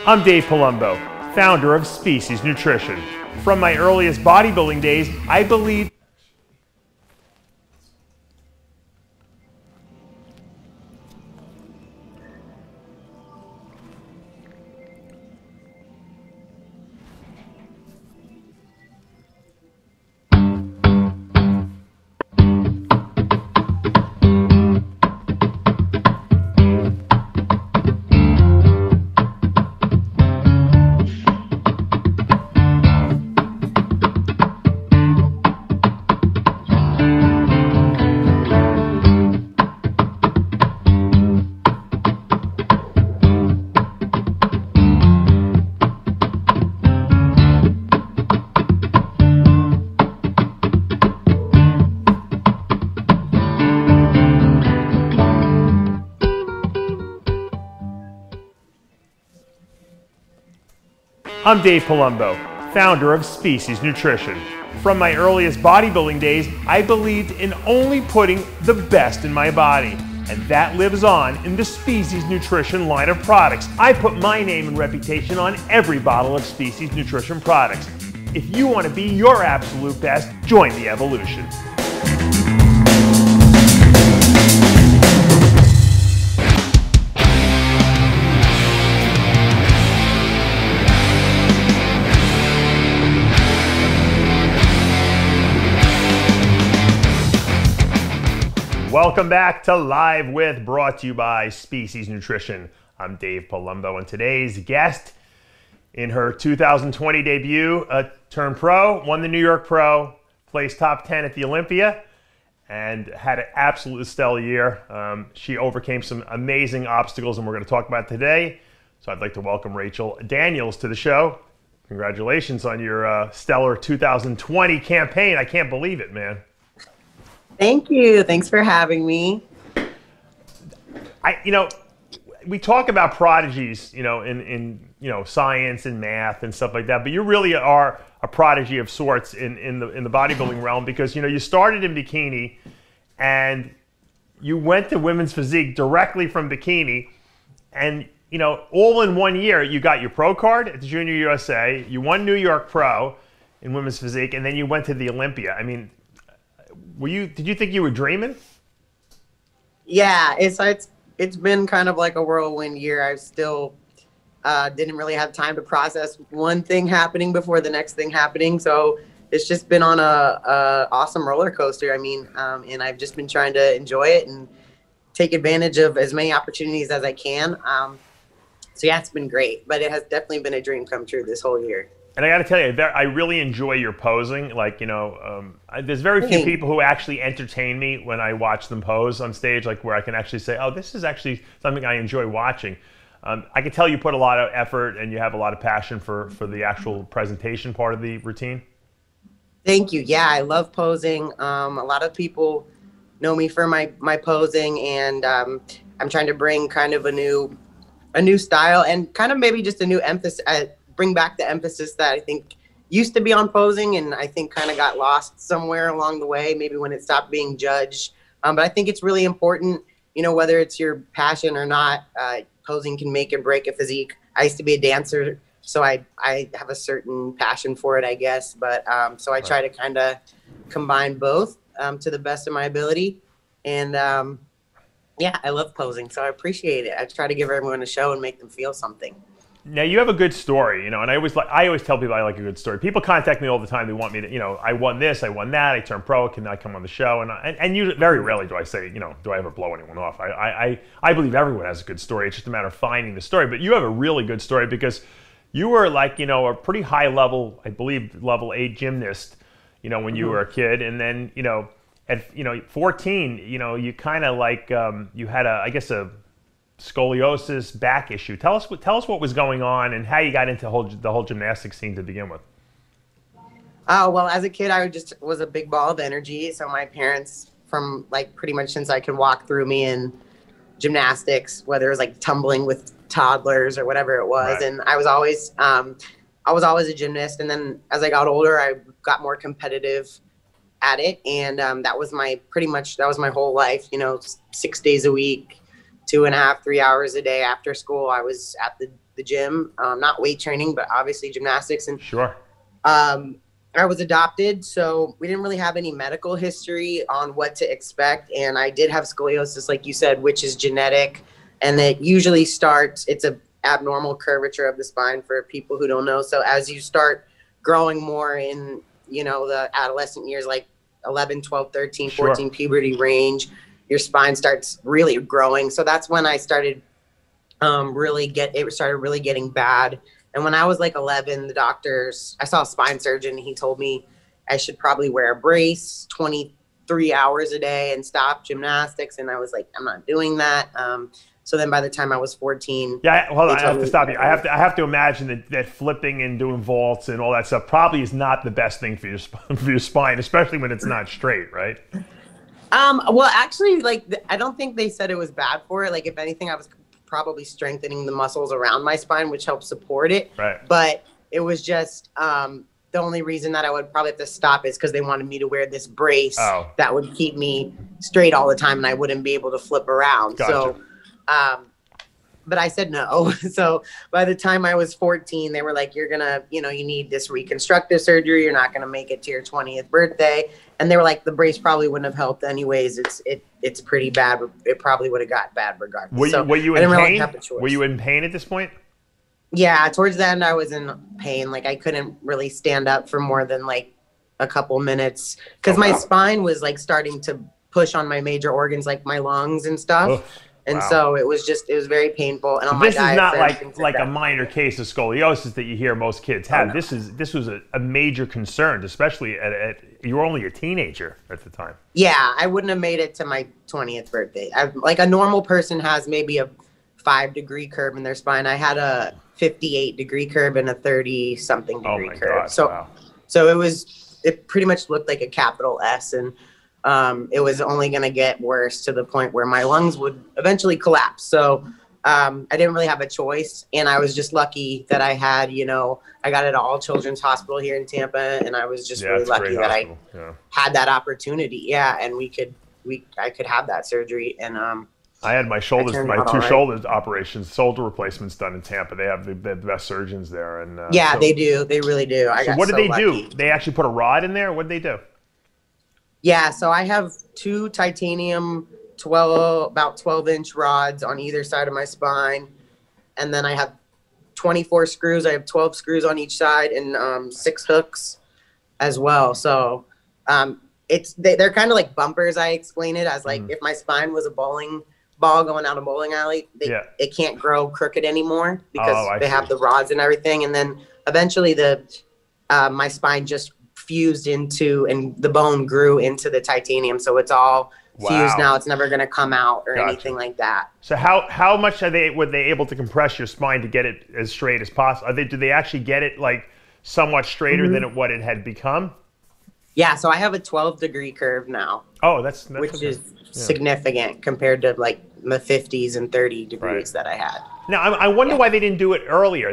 I'm Dave Palumbo, founder of Species Nutrition. From my earliest bodybuilding days, I believed I'm Dave Palumbo, founder of Species Nutrition. From my earliest bodybuilding days, I believed in only putting the best in my body. And that lives on in the Species Nutrition line of products. I put my name and reputation on every bottle of Species Nutrition products. If you want to be your absolute best, join the evolution. Welcome back to Live With, brought to you by Species Nutrition. I'm Dave Palumbo, and today's guest, in her 2020 debut, turned pro, won the New York Pro, placed top 10 at the Olympia, and had an absolutely stellar year. She overcame some amazing obstacles, and we're going to talk about it today. So I'd like to welcome Rachel Daniels to the show. Congratulations on your stellar 2020 campaign. I can't believe it, man. Thank you. Thanks for having me. We talk about prodigies, in science and math and stuff like that, but you really are a prodigy of sorts in the bodybuilding realm, because you started in bikini and you went to women's physique directly from bikini, and all in 1 year you got your pro card at the Junior USA, you won New York Pro in women's physique, and then you went to the Olympia. I mean, did you think you were dreaming? Yeah, it's been kind of like a whirlwind year. I still didn't really have time to process one thing happening before the next thing happening. So it's just been on a awesome roller coaster. I mean, and I've just been trying to enjoy it and take advantage of as many opportunities as I can. So yeah, it's been great, but it has definitely been a dream come true this whole year. And I got to tell you, I really enjoy your posing. Like, there's very few people who actually entertain me when I watch them pose on stage, like where I can actually say, oh, this is actually something I enjoy watching. I can tell you put a lot of effort and you have a lot of passion for the actual presentation part of the routine. Thank you. Yeah, I love posing. A lot of people know me for my posing, and I'm trying to bring kind of a new style and kind of maybe just a new emphasis. Bring back the emphasis that I think used to be on posing, and I think kind of got lost somewhere along the way, maybe when it stopped being judged. But I think it's really important, whether it's your passion or not, posing can make or break a physique. I used to be a dancer, so I have a certain passion for it, I guess. But so I try to kind of combine both to the best of my ability. And yeah, I love posing, so I appreciate it. I try to give everyone a show and make them feel something. Now, you have a good story, and I always tell people I like a good story. People contact me all the time. They want me to, I won this, I won that, I turned pro, can I come on the show? And you, very rarely do I say, do I ever blow anyone off? I believe everyone has a good story. It's just a matter of finding the story. But you have a really good story, because you were like, a pretty high level, I believe, level 8 gymnast, when you were a kid. And then, at 14, you kind of like, you had I guess a scoliosis back issue. Tell us what was going on and how you got into the whole gymnastics scene to begin with. Oh, well, as a kid, I just was a big ball of energy. So my parents, from like pretty much since I could walk, threw me in gymnastics, whether it was like tumbling with toddlers or whatever it was. Right. And I was always a gymnast. And then as I got older, I got more competitive at it. And that was my whole life, 6 days a week, 2.5, 3 hours a day after school. I was at the the gym, not weight training, but obviously gymnastics. And sure. I was adopted, so we didn't really have any medical history on what to expect. And I did have scoliosis, like you said, which is genetic. And it usually starts, it's a abnormal curvature of the spine for people who don't know. So as you start growing more in, you know, the adolescent years, like 11, 12, 13, 14 puberty range, your spine starts really growing. So that's when I started it started really getting bad. And when I was like 11, I saw a spine surgeon, and he told me I should probably wear a brace 23 hours a day and stop gymnastics. And I was like, I'm not doing that. So then by the time I was 14. Yeah, hold on, I have to stop you. I have to imagine that flipping and doing vaults and all that stuff probably is not the best thing for your spine, especially when it's not straight, right? Well, actually, like, I don't think they said it was bad for it. Like, if anything, I was probably strengthening the muscles around my spine, which helps support it. Right. But it was just the only reason that I would probably have to stop is because they wanted me to wear this brace that would keep me straight all the time, and I wouldn't be able to flip around. Gotcha. So, but I said no. So by the time I was 14, they were like, you're gonna, you know, you need this reconstructive surgery. You're not gonna make it to your 20th birthday. And they were like, the brace probably wouldn't have helped anyways. It's pretty bad. It probably would have got bad regardless. Were you in pain? Were you in pain at this point? Yeah, towards the end I was in pain. Like, I couldn't really stand up for more than like a couple minutes because my spine was like starting to push on my major organs, like my lungs and stuff. Oof. And so it was very painful. And on this my is not diaphragm, like a minor case of scoliosis that you hear most kids have. Oh, no. This was a major concern, especially you were only a teenager at the time. Yeah, I wouldn't have made it to my 20th birthday. Like a normal person has maybe a 5-degree curve in their spine. I had a 58-degree curve and a 30-something degree curve. God, so it pretty much looked like a capital S, and it was only going to get worse to the point where my lungs would eventually collapse. So I didn't really have a choice. And I was just lucky that I had, you know, I got it at All Children's Hospital here in Tampa. And I was just really lucky that I had that opportunity. Yeah. And I could have that surgery. And I had my two shoulder operations, shoulder replacements done in Tampa. They have the best surgeons there. And yeah, they do. They really do. So what did they do? They actually put a rod in there? What did they do? Yeah, so I have 2 titanium about 12-inch rods on either side of my spine. And then I have 24 screws. I have 12 screws on each side and 6 hooks as well. So they're kind of like bumpers. I explain it as like if my spine was a bowling ball going out a bowling alley, it can't grow crooked anymore because they have the rods and everything. And then eventually my spine just fused into, and the bone grew into the titanium, so it's all fused now. It's never going to come out or anything like that. So how much were they able to compress your spine to get it as straight as possible? Do they actually get it like somewhat straighter than what it had become? Yeah, so I have a 12-degree curve now. Oh, that's which is significant compared to like the 50s and 30 degrees that I had. Now, I wonder why they didn't do it earlier.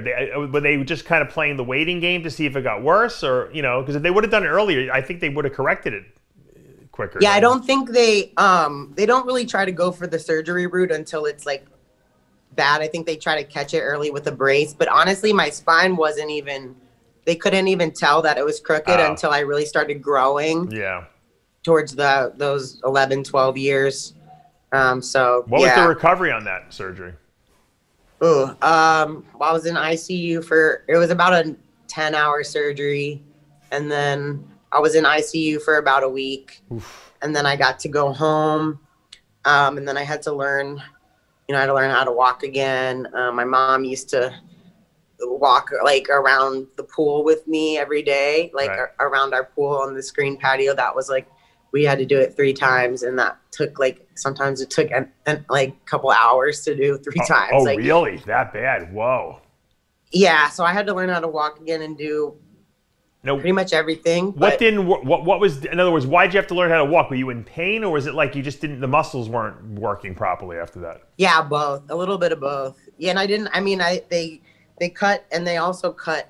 Were they just kind of playing the waiting game to see if it got worse? Or, you know, because if they would have done it earlier, I think they would have corrected it quicker. Yeah, I don't think they don't really try to go for the surgery route until it's like bad. I think they try to catch it early with a brace. But honestly, my spine wasn't even, they couldn't even tell that it was crooked until I really started growing. Yeah. Towards those 11, 12 years. What was the recovery on that surgery? I was in ICU it was about a 10-hour surgery. And then I was in ICU for about a week. Oof. And then I got to go home. And then I had to learn, how to walk again. My mom used to walk like around the pool with me every day, like around our pool on the screen patio. That was like, we had to do it 3 times, and that took sometimes it took like a couple hours to do 3 times. Oh, really? That bad? Whoa. Yeah, so I had to learn how to walk again and do pretty much everything. What was, in other words, why'd you have to learn how to walk? Were you in pain, or was it like you just the muscles weren't working properly after that? Yeah, both. A little bit of both. Yeah, and they cut, and they also cut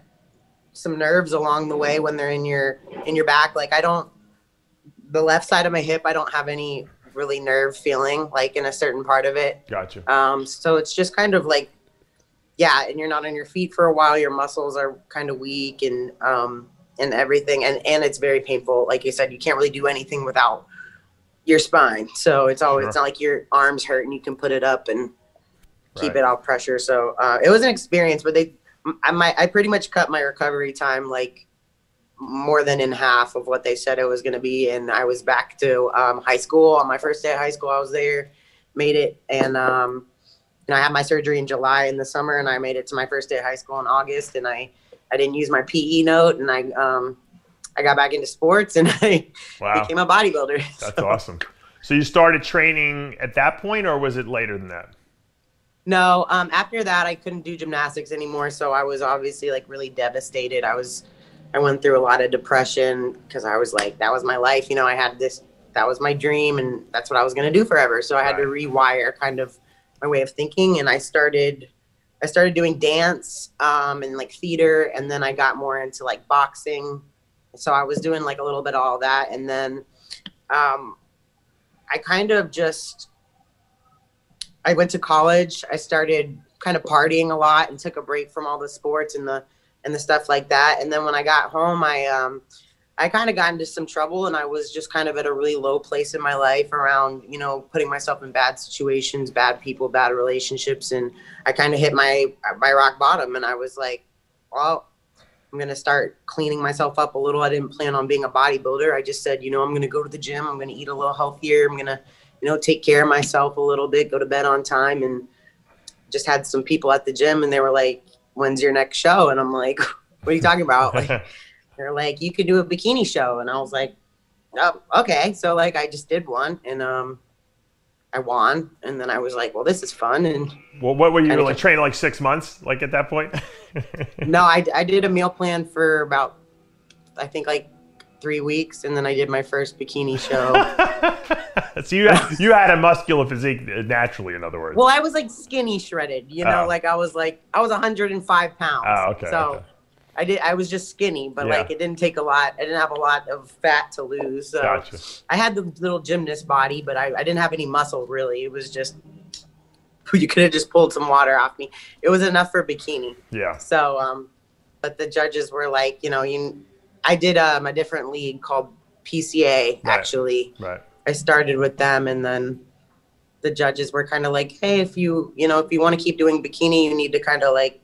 some nerves along the way when they're in your back. Like the left side of my hip, I don't have any really nerve feeling like in a certain part of it. Gotcha. So it's just kind of like yeah, and you're not on your feet for a while. Your muscles are kind of weak and everything. And it's very painful. Like you said, you can't really do anything without your spine. So it's always, it's not like your arms hurt and you can put it up and keep it off pressure. So it was an experience, but I pretty much cut my recovery time like more than in half of what they said it was going to be. And I was back to high school. On my first day of high school, I was there, made it. And I had my surgery in July in the summer, and I made it to my first day of high school in August. And I didn't use my PE note, and I got back into sports, and I became a bodybuilder. That's awesome. So you started training at that point, or was it later than that? No, after that, I couldn't do gymnastics anymore. So I was obviously like really devastated. I went through a lot of depression because I was like, that was my life. You know, I had this, that was my dream, and that's what I was going to do forever. So I had to rewire kind of my way of thinking. And I started doing dance and like theater. And then I got more into like boxing. So I was doing like a little bit of all that. And then I kind of just, I went to college. I started kind of partying a lot and took a break from all the sports and the stuff like that. And then when I got home, I kind of got into some trouble, and I was just kind of at a really low place in my life around, you know, putting myself in bad situations, bad people, bad relationships. And I kind of hit my rock bottom, and I was like, well, I'm going to start cleaning myself up a little. I didn't plan on being a bodybuilder. I just said, you know, I'm going to go to the gym. I'm going to eat a little healthier. I'm going to, you know, take care of myself a little bit, go to bed on time. And just had some people at the gym, and they were like, when's your next show? And I'm like, what are you talking about? Like, they're like, you could do a bikini show. And I was like, oh, okay. So like, I just did one, and I won. And then I was like, well, this is fun. And well, what were you like training like 6 months, like at that point? No, I did a meal plan for about, I think like 3 weeks. And then I did my first bikini show. So you had a muscular physique naturally, in other words. Well, I was like skinny shredded, you know, like I was 105 pounds. Oh, okay. So I was just skinny, but like it didn't take a lot. I didn't have a lot of fat to lose. So gotcha. I had the little gymnast body, but I didn't have any muscle really. It was just, you could have just pulled some water off me. It was enough for bikini. Yeah. So, but the judges were like, you know, I did a different league called PCA actually. Right. I started with them, and then the judges were kind of like, hey, if you want to keep doing bikini, you need to kind of like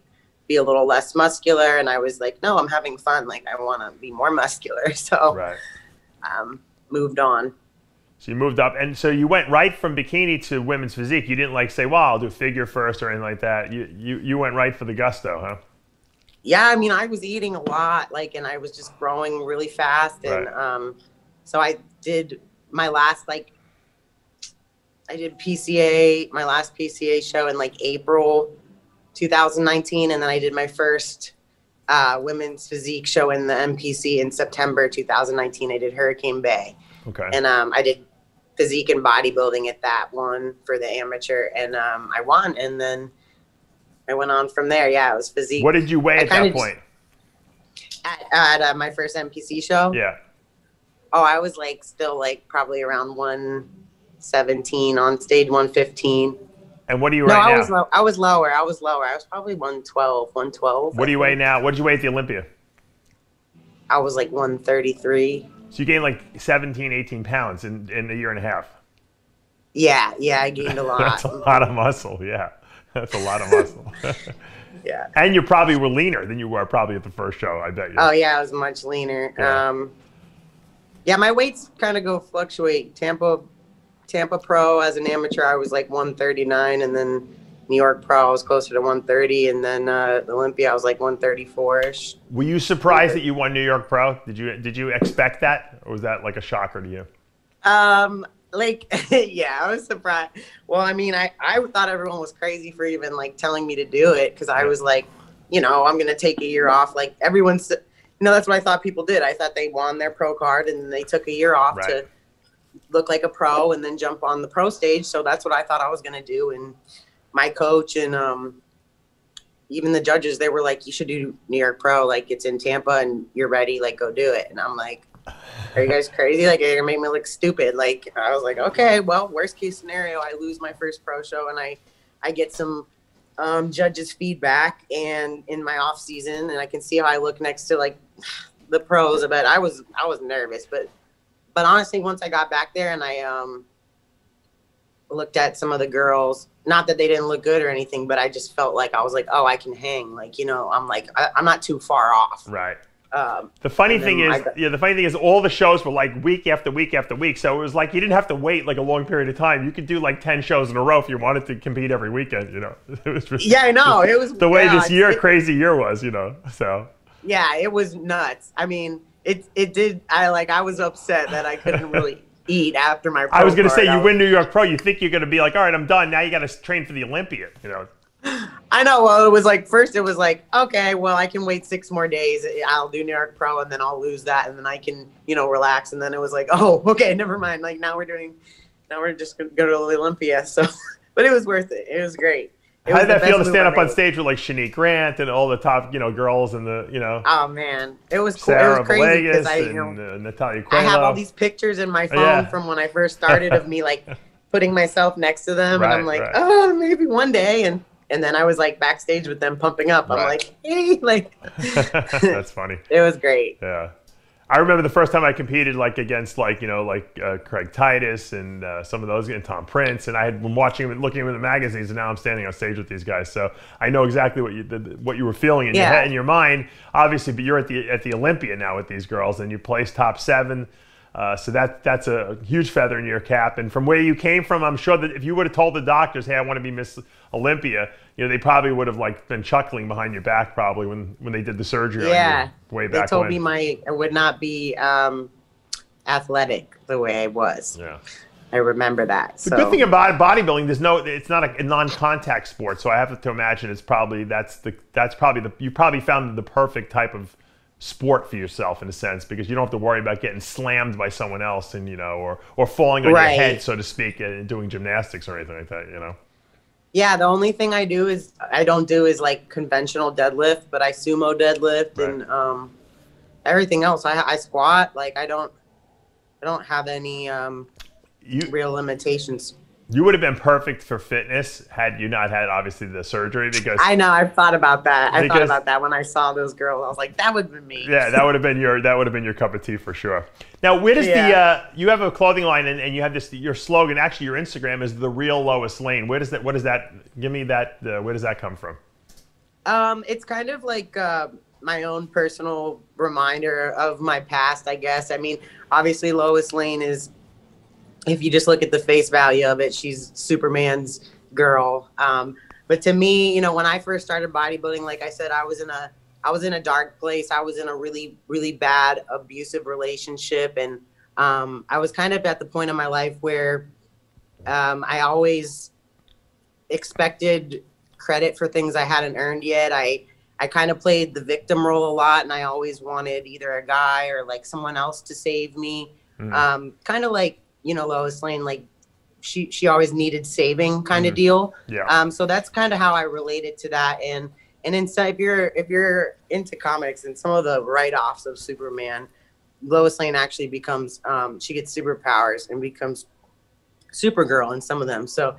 be a little less muscular. And I was like, no, I'm having fun. Like, I want to be more muscular. So moved on. So you moved up. And so you went right from bikini to women's physique. You didn't like say, well, I'll do figure first or anything like that. You went right for the gusto, huh? Yeah. I mean, I was eating a lot, like, and I was just growing really fast. And so I did my last, like, I did PCA, my last PCA show in like April 2019. And then I did my first women's physique show in the MPC in September 2019. I did Hurricane Bay. Okay. And I did physique and bodybuilding at that one for the amateur. And I won. And then I went on from there. Yeah, it was physique. What did you weigh at that point? At my first MPC show? Yeah. Oh, I was like still like probably around 117 on stage, 115. And what do you weigh now? I was lower. I was probably 112. What do you weigh now? What did you weigh at the Olympia? I was like 133. So you gained like 17, 18 pounds in a year and a half. Yeah, I gained a lot. That's a lot of muscle, yeah. That's a lot of muscle. Yeah. And you probably were leaner than you were probably at the first show, I bet you. Oh, yeah, I was much leaner. Yeah, my weights kind of fluctuate. Tampa Pro as an amateur, I was like 139, and then New York Pro, I was closer to 130, and then Olympia, I was like 134-ish. Were you surprised that you won New York Pro? Did you expect that, or was that like a shocker to you? Like, yeah, I was surprised. Well, I mean, I thought everyone was crazy for even like telling me to do it, because I was like, you know, I'm gonna take a year off. Like everyone's. You know, that's what I thought people did. I thought they won their pro card and then they took a year off to look like a pro and then jump on the pro stage. So that's what I thought I was going to do. And my coach and even the judges, they were like, you should do New York Pro. Like, it's in Tampa and you're ready. Like, go do it. And I'm like, are you guys crazy? Like, you're going to make me look stupid. Like, I was like, okay, well, worst case scenario, I lose my first pro show and I get some judges' feedback and in my off season, and I can see how I look next to like the pros. But I was nervous, but honestly, once I got back there and I looked at some of the girls, not that they didn't look good or anything, but I just felt like I was like, oh, I can hang. Like, you know, I'm like, I'm not too far off. Right. The funny thing is all the shows were like week after week after week. So it was like you didn't have to wait like a long period of time. You could do like 10 shows in a row if you wanted to compete every weekend, you know. It was just, yeah, I know. It was the way this crazy year was, you know. So yeah, it was nuts. I mean, it did. I was upset that I couldn't really eat after my pro I was going to say, card. you win New York Pro, you think you're going to be like, all right, I'm done. Now you got to train for the Olympia, you know. I know. Well, it was like, first it was like, okay, well, I can wait 6 more days. I'll do New York Pro and then I'll lose that. And then I can, you know, relax. And then it was like, oh, okay, never mind. Like now we're just going to go to the Olympia. So, but it was worth it. It was great. How did that feel to stand up on stage with like Shanique Grant and all the top, you know, girls and the, you know? Oh man, it was cool. Sarah it was crazy because Natalia Coelho. I have all these pictures in my phone from when I first started of me like putting myself next to them, and I'm like, oh, maybe one day, and then I was like backstage with them pumping up. I'm like, hey, like. That's funny. It was great. Yeah. I remember the first time I competed like against like, you know, like Craig Titus and some of those, and Tom Prince, and I had been watching him and looking at him in the magazines, and now I'm standing on stage with these guys. So I know exactly what you were feeling in your head, in your mind, obviously. But you're at the Olympia now with these girls, and you placed top 7. So that's a huge feather in your cap. And from where you came from, I'm sure that if you would have told the doctors, hey, I want to be Miss Olympia, you know, they probably would have like been chuckling behind your back probably when they did the surgery on you way back when. They told me I would not be athletic the way I was. Yeah. I remember that. The good thing about bodybuilding, it's not a non-contact sport, so I have to imagine it's probably you probably found the perfect type of sport for yourself in a sense, because you don't have to worry about getting slammed by someone else, and you know, or falling on your head, so to speak, and doing gymnastics or anything like that, you know. Yeah, the only thing I don't do is like conventional deadlift, but I sumo deadlift, and everything else. I squat. Like I don't have any real limitations. You would have been perfect for fitness had you not had obviously the surgery, because I know I've thought about that. I thought about that when I saw those girls. I was like, that would have been me. Yeah, that would have been your cup of tea for sure. Now, where does you have a clothing line, and you have your slogan, actually your Instagram is the real Lois Lane. What is that? Give me that. Where does that come from? It's kind of like my own personal reminder of my past, I guess. I mean, obviously Lois Lane is, if you just look at the face value of it, she's Superman's girl. But to me, you know, when I first started bodybuilding, like I said, I was in a dark place. I was in a really, really bad abusive relationship. And I was kind of at the point in my life where I always expected credit for things I hadn't earned yet. I kind of played the victim role a lot, and I always wanted either a guy or like someone else to save me. Kind of like, you know, Lois Lane, like she always needed saving kind of deal. Yeah. So that's kind of how I related to that. And inside, if you're into comics and some of the write-offs of Superman, Lois Lane actually becomes she gets superpowers and becomes Supergirl in some of them. So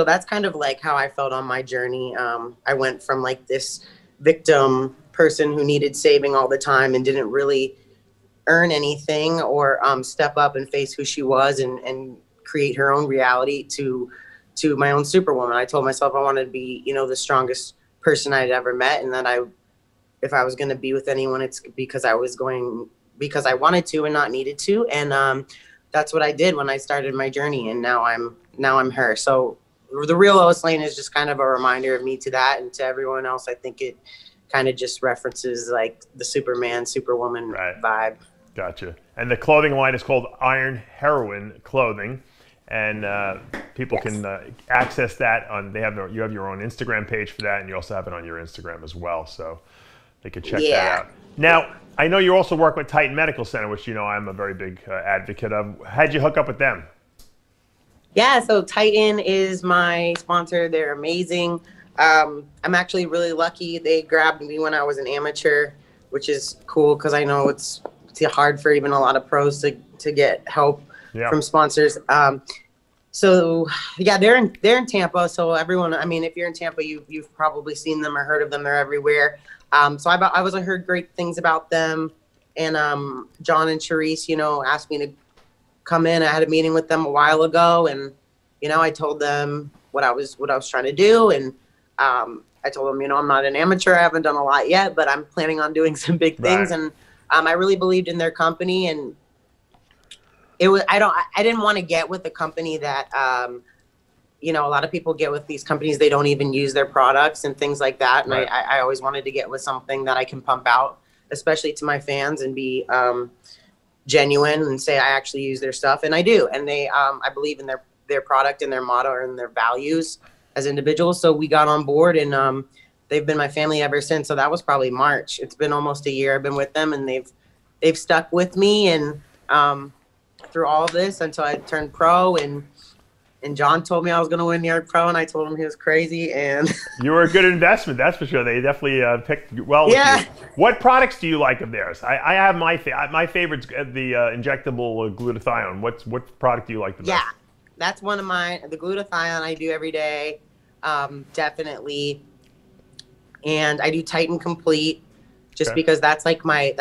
that's kind of like how I felt on my journey. I went from like this victim person who needed saving all the time and didn't really earn anything or step up and face who she was and create her own reality to my own Superwoman. I told myself I wanted to be, you know, the strongest person I'd ever met, and that if I was going to be with anyone, it's because I wanted to and not needed to. And that's what I did when I started my journey, and now I'm her. So the real Lois Lane is just kind of a reminder of me to that, and to everyone else. I think it kind of just references like the Superman, Superwoman vibe. Gotcha. And the clothing line is called Iron Heroine Clothing, and people can access that on. You have your own Instagram page for that, and you also have it on your Instagram as well, so they can check that out. Now, I know you also work with Titan Medical Center, which you know I'm a very big advocate of. How'd you hook up with them? Yeah, so Titan is my sponsor. They're amazing. I'm actually really lucky. They grabbed me when I was an amateur, which is cool because I know it's hard for even a lot of pros to get help from sponsors. So yeah, they're in Tampa. So everyone, I mean, if you're in Tampa, you've probably seen them or heard of them. They're everywhere. So I heard great things about them, and John and Charisse, asked me to come in. I had a meeting with them a while ago, and I told them what I was trying to do, and I told them, I'm not an amateur. I haven't done a lot yet, but I'm planning on doing some big things, and I really believed in their company, and I didn't want to get with a company that, a lot of people get with these companies, they don't even use their products and things like that. And I always wanted to get with something that I can pump out, especially to my fans, and be genuine and say, I actually use their stuff. And I do. And I believe in their product and their motto and their values as individuals. So we got on board, and they've been my family ever since. So that was probably March. It's been almost a year I've been with them, and they've stuck with me, and through all of this until I turned pro, and John told me I was going to win New York Pro, and I told him he was crazy, and you were a good investment, that's for sure. They definitely picked well with you. What products do you like of theirs? I have my favorite's the injectable glutathione. What product do you like the best? Yeah, that's one of mine. The glutathione I do every day, definitely, and I do Titan Complete just because that's like my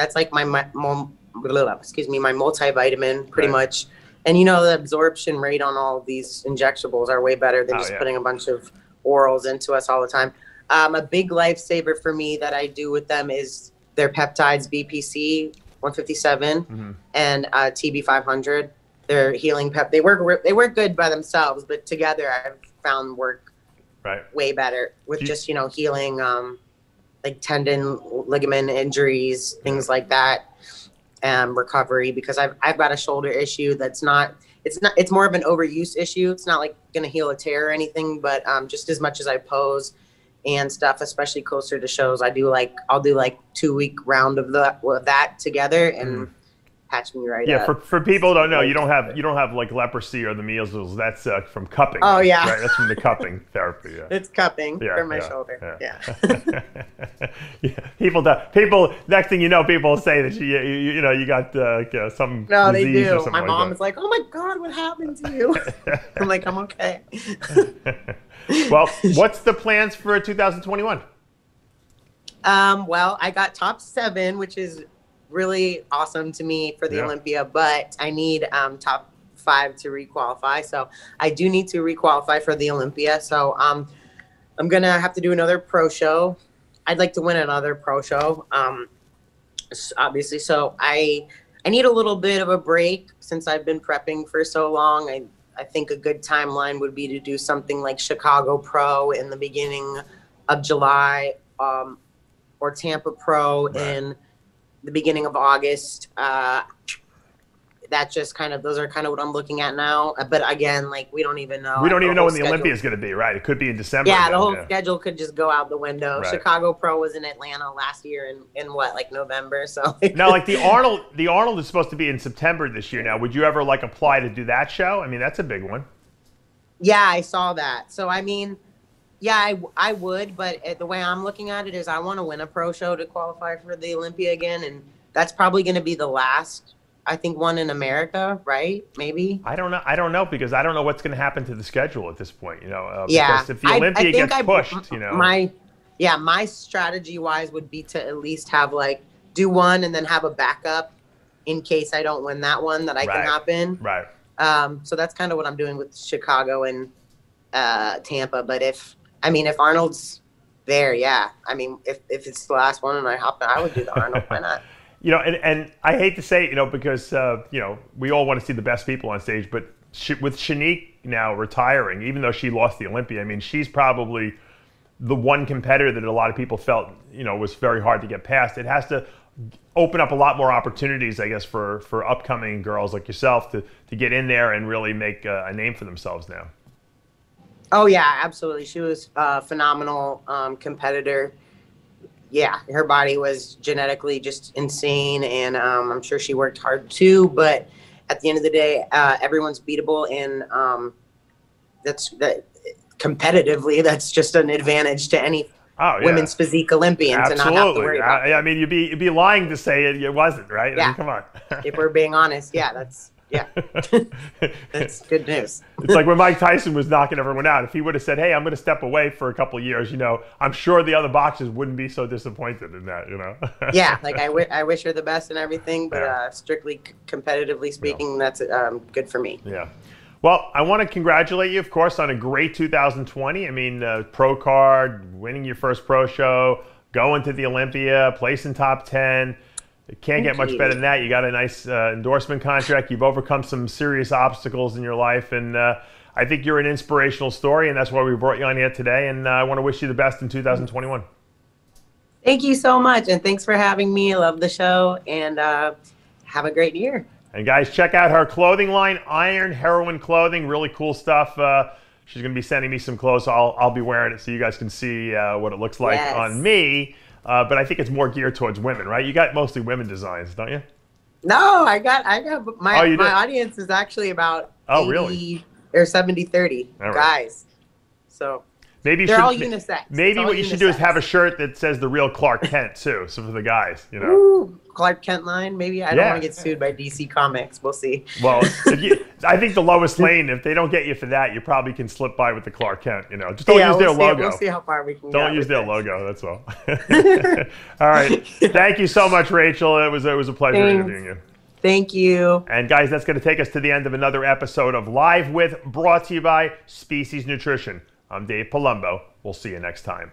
multivitamin pretty much. And the absorption rate on all of these injectables are way better than just putting a bunch of orals into us all the time. A big lifesaver for me that I do with them is their peptides, BPC 157 and TB 500. They're healing they work good by themselves, but together I've found work way better with just healing like tendon, ligament injuries, things like that. Recovery, because I've got a shoulder issue it's more of an overuse issue. It's not like gonna heal a tear or anything, but just as much as I pose and stuff, especially closer to shows, I'll do like 2-week round of that together and patch me right up. For people who don't know, you don't have like leprosy or the measles. That's from cupping. Oh yeah, right? That's from the cupping therapy. Yeah. It's cupping for my shoulder. People next thing you know, people say that you got some no, they disease do. Or something my mom like is like, oh my God, what happened to you? I'm like, I'm okay. Well, what's the plans for 2021? Well, I got top 7, which is really awesome to me for the Olympia, but I need top 5 to requalify. So I do need to requalify for the Olympia. So I'm gonna have to do another pro show. I'd like to win another pro show, obviously. So I need a little bit of a break since I've been prepping for so long. I think a good timeline would be to do something like Chicago Pro in the beginning of July, or Tampa Pro in the beginning of August. Those are kind of what I'm looking at now. But again, like we don't even know. We don't even know when the Olympia is going to be, right? It could be in December. Yeah, the whole schedule could just go out the window. Right. Chicago Pro was in Atlanta last year in what, like November? So now, like the Arnold is supposed to be in September this year. Now, would you ever like apply to do that show? I mean, that's a big one. Yeah, I saw that. So I mean, yeah, I would, but the way I'm looking at it is I want to win a pro show to qualify for the Olympia again, and that's probably going to be the last, I think, one in America, right? Maybe. I don't know because I don't know what's going to happen to the schedule at this point. Because if the Olympia gets pushed, my strategy wise would be to at least have do one and then have a backup in case I don't win that one that I can hop in. Right. So that's kind of what I'm doing with Chicago and Tampa. But if Arnold's there, if it's the last one and I hop in, I would do the Arnold. Why not? And I hate to say it, because, we all want to see the best people on stage, but with Shanique now retiring, even though she lost the Olympia, I mean, she's probably the one competitor that a lot of people felt, was very hard to get past. It has to open up a lot more opportunities, I guess, for upcoming girls like yourself to get in there and really make a name for themselves now. Oh, yeah, absolutely. She was a phenomenal competitor. Yeah, her body was genetically just insane, and I'm sure she worked hard too. But at the end of the day, everyone's beatable, and competitively, that's just an advantage to any women's physique Olympian. Absolutely. To not have to worry about I mean, you'd be lying to say it wasn't, right? Yeah. I mean, come on. If we're being honest, yeah, Yeah. That's good news. It's like when Mike Tyson was knocking everyone out. If he would have said, hey, I'm going to step away for a couple of years, you know, I'm sure the other boxers wouldn't be so disappointed in that, you know. Yeah, like I wish her the best and everything, but strictly competitively speaking, that's good for me. Yeah. Well, I want to congratulate you, of course, on a great 2020. I mean, pro card, winning your first pro show, going to the Olympia, placing top 10. It can't get much better than that. You got a nice endorsement contract. You've overcome some serious obstacles in your life, and I think you're an inspirational story, and that's why we brought you on here today. And I want to wish you the best in 2021. Thank you so much, and thanks for having me. I love the show, and have a great year. And guys, check out her clothing line, Iron Heroine Clothing. Really cool stuff. She's going to be sending me some clothes, so I'll be wearing it so you guys can see what it looks like on me. But I think it's more geared towards women, right? You got mostly women designs, don't you? No, I got my audience is actually about 80 really? or 70-30 guys. So maybe they're all unisex. Maybe what you should do is have a shirt that says the real Clark Kent too, so for the guys, you know. Ooh, Clark Kent line, maybe. I don't want to get sued by DC Comics. We'll see. Well, I think the Lois Lane, if they don't get you for that, you probably can slip by with the Clark Kent, you know. Just don't use their logo. We'll see how far we can go. Don't use their logo, that's all. All right. Thank you so much, Rachel. It was a pleasure interviewing you. Thank you. And guys, that's going to take us to the end of another episode of Live With, brought to you by Species Nutrition. I'm Dave Palumbo. We'll see you next time.